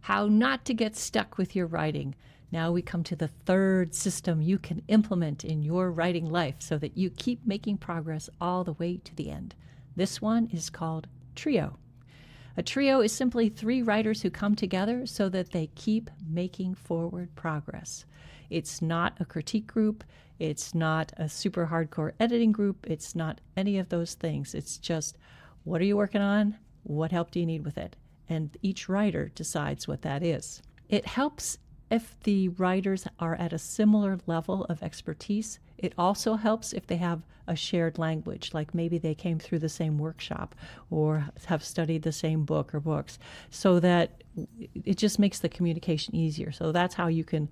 how not to get stuck with your writing. Now we come to the third system you can implement in your writing life so that you keep making progress all the way to the end. This one is called trio. A trio is simply 3 writers who come together so that they keep making forward progress. It's not a critique group. It's not a super hardcore editing group. It's not any of those things. It's just, what are you working on? What help do you need with it? And each writer decides what that is. It helps if the writers are at a similar level of expertise. It also helps if they have a shared language, like maybe they came through the same workshop or have studied the same book or books, so that it just makes the communication easier. So that's how you can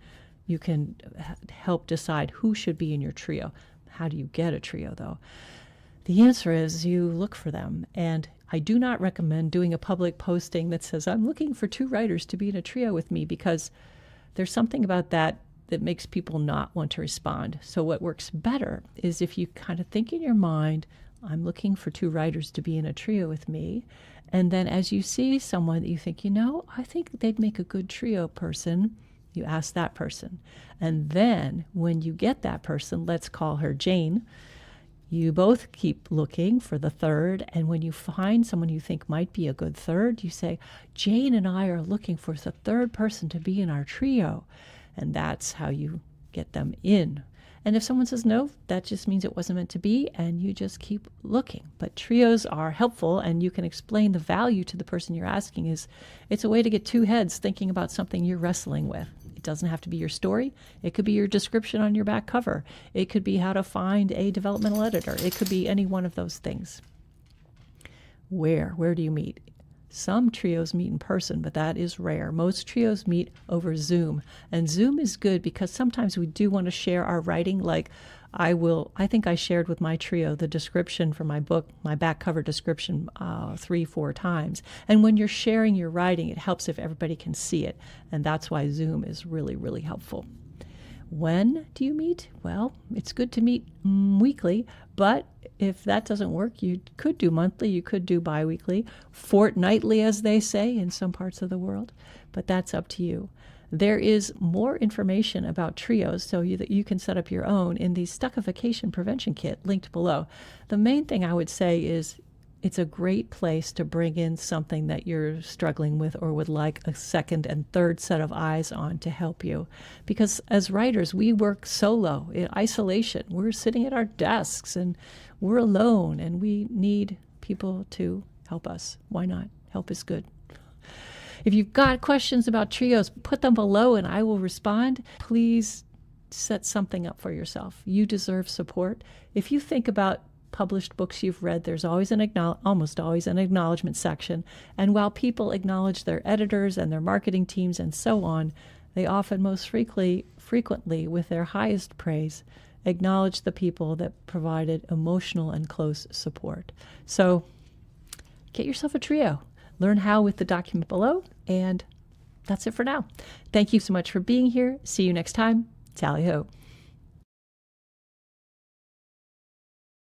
help decide who should be in your trio. How do you get a trio, though? The answer is you look for them. And I do not recommend doing a public posting that says, I'm looking for 2 writers to be in a trio with me, because there's something about that makes people not want to respond. So what works better is if you kind of think in your mind, I'm looking for 2 writers to be in a trio with me. And then as you see someone that you think, I think they'd make a good trio person, you ask that person. And then when you get that person, let's call her Jane, you both keep looking for the third, and when you find someone you think might be a good third, you say, Jane and I are looking for the third person to be in our trio. And that's how you get them in. And if someone says no, that just means it wasn't meant to be, and you just keep looking. But trios are helpful, and you can explain the value to the person you're asking. It's a way to get 2 heads thinking about something you're wrestling with. It doesn't have to be your story. It could be your description on your back cover. It could be how to find a developmental editor. It could be any one of those things. Where do you meet? Some trios meet in person, but that is rare. Most trios meet over Zoom. And Zoom is good because sometimes we do want to share our writing. Like I think I shared with my trio the description for my book, my back cover description 3-4 times. And when you're sharing your writing, it helps if everybody can see it. And that's why Zoom is really, really helpful. When do you meet? Well, it's good to meet weekly, but if that doesn't work, you could do monthly, you could do biweekly, fortnightly, as they say in some parts of the world, but that's up to you. There is more information about trios so that you can set up your own in the Stuckification Prevention Kit linked below. The main thing I would say is it's a great place to bring in something that you're struggling with or would like a second and third set of eyes on to help you. Because as writers, we work solo, in isolation. We're sitting at our desks and we're alone, and we need people to help us. Why not? Help is good. If you've got questions about trios, put them below and I will respond. Please set something up for yourself. You deserve support. If you think about published books you've read, there's always almost always an acknowledgement section. And while people acknowledge their editors and their marketing teams and so on, they often most frequently, with their highest praise, acknowledge the people that provided emotional and close support. So get yourself a trio. Learn how with the document below, and that's it for now. Thank you so much for being here. See you next time. Tally ho.